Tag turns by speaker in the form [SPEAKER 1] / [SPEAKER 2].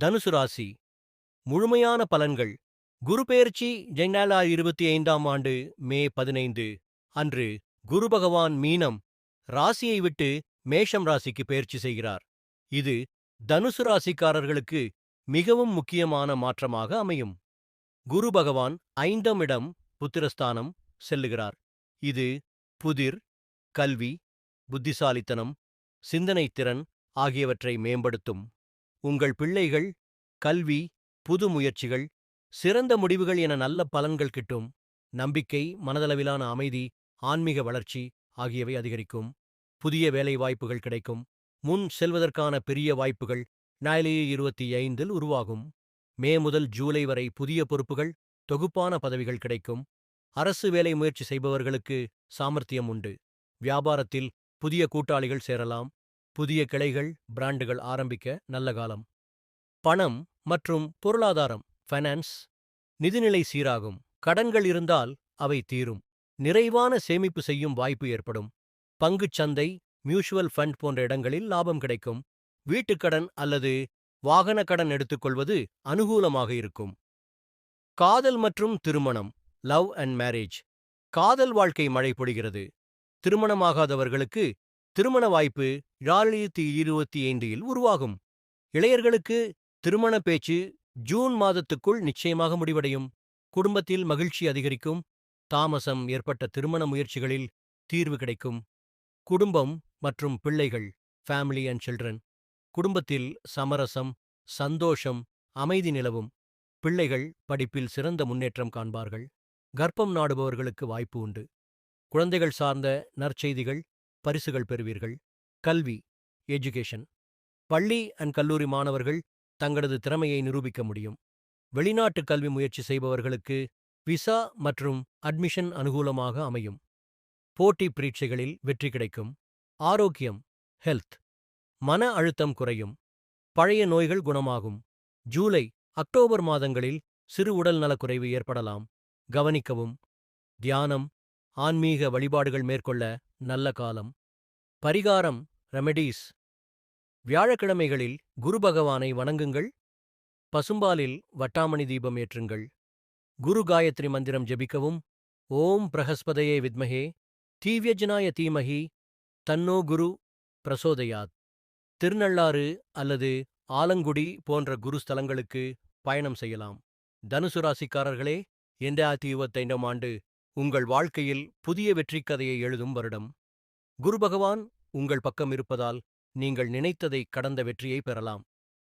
[SPEAKER 1] தனுசு ராசி முழுமையான பலன்கள். குரு பெயர்ச்சி 2025ஆம் ஆண்டு மே 15 அன்று குரு பகவான் மீனம் ராசியை விட்டு மேஷம் ராசிக்கு பெயர்ச்சி செய்கிறார். இது தனுசு ராசிக்காரர்களுக்கு மிகவும் முக்கியமான மாற்றமாக அமையும். குரு பகவான் 5ஆம் இடம் புத்திரஸ்தானம் செல்லுகிறார். இது புதிர், கல்வி, புத்திசாலித்தனம், சிந்தனைத் திறன் ஆகியவற்றை மேம்படுத்தும். உங்கள் பிள்ளைகள், கல்வி, புது முயற்சிகள், சிறந்த முடிவுகள் என நல்ல பலன்கள் கிட்டும். நம்பிக்கை, மனதளவிலான அமைதி, ஆன்மீக வளர்ச்சி ஆகியவை அதிகரிக்கும். புதிய வேலை வாய்ப்புகள் கிடைக்கும். முன் செல்வதற்கான பெரிய வாய்ப்புகள் 2025இல் உருவாகும். மே முதல் ஜூலை வரை புதிய பொறுப்புகள், தொகுப்பான பதவிகள் கிடைக்கும். அரசு வேலை முயற்சி செய்பவர்களுக்கு சாமர்த்தியம் உண்டு. வியாபாரத்தில் புதிய கூட்டாளிகள் சேரலாம். புதிய கிளைகள், பிராண்டுகள் ஆரம்பிக்க நல்ல காலம். பணம் மற்றும் பொருளாதாரம் ஃபைனான்ஸ், நிதிநிலை சீராகும். கடன்கள் இருந்தால் அவை தீரும். நிறைவான சேமிப்பு செய்யும் வாய்ப்பு ஏற்படும். பங்குச் சந்தை, மியூச்சுவல் ஃபண்ட் போன்ற இடங்களில் லாபம் கிடைக்கும். வீட்டுக்கடன் அல்லது வாகன கடன் எடுத்துக்கொள்வது அனுகூலமாக இருக்கும். காதல் மற்றும் திருமணம், லவ் அண்ட் மேரேஜ். காதல் வாழ்க்கை மழை பொழிகிறது. திருமணமாகாதவர்களுக்கு திருமண வாய்ப்பு 2025இல் உருவாகும். இளையர்களுக்கு திருமண பேச்சு ஜூன் மாதத்துக்குள் நிச்சயமாக முடிவடையும். குடும்பத்தில் மகிழ்ச்சி அதிகரிக்கும். தாமசம் ஏற்பட்ட திருமண முயற்சிகளில் தீர்வு கிடைக்கும். குடும்பம் மற்றும் பிள்ளைகள், ஃபேமிலி அண்ட் சில்ட்ரன். குடும்பத்தில் சமரசம், சந்தோஷம், அமைதி நிலவும். பிள்ளைகள் படிப்பில் சிறந்த முன்னேற்றம் காண்பார்கள். கர்ப்பம் நாடுபவர்களுக்கு வாய்ப்பு உண்டு. குழந்தைகள் சார்ந்த நற்செய்திகள், பரிசுகள் பெறுவீர்கள். கல்வி, எஜுகேஷன். பள்ளி அண்ட் கல்லூரி மாணவர்கள் தங்களது திறமையை நிரூபிக்க முடியும். வெளிநாட்டு கல்வி முயற்சி செய்பவர்களுக்கு விசா மற்றும் அட்மிஷன் அனுகூலமாக அமையும். போட்டி பரீட்சைகளில் வெற்றி கிடைக்கும். ஆரோக்கியம், ஹெல்த். மன அழுத்தம் குறையும். பழைய நோய்கள் குணமாகும். ஜூலை, அக்டோபர் மாதங்களில் சிறு உடல் நலக்குறைவு ஏற்படலாம். கவனிக்கவும். தியானம், ஆன்மீக வழிபாடுகள் மேற்கொள்ள நல்ல காலம். பரிகாரம், ரெமெடீஸ். வியாழக்கிழமைகளில் குரு பகவானை வணங்குங்கள். பசும்பாலில் வட்டாமணி தீபம் ஏற்றுங்கள். குரு காயத்ரி மந்திரம் ஜெபிக்கவும். ஓம் பிரகஸ்பதயே வித்மஹே தீவ்யஜனாய தீமஹி தன்னோ குரு பிரசோதயாத். திருநள்ளாறு அல்லது ஆலங்குடி போன்ற குரு ஸ்தலங்களுக்கு பயணம் செய்யலாம். தனுசு ராசிக்காரர்களே, 2025ஆம் ஆண்டு உங்கள் வாழ்க்கையில் புதிய வெற்றிக் கதையை எழுதும் வருடம். குரு பகவான் உங்கள் பக்கம் இருப்பதால் நீங்கள் நினைத்ததை கடந்த வெற்றியை பெறலாம்.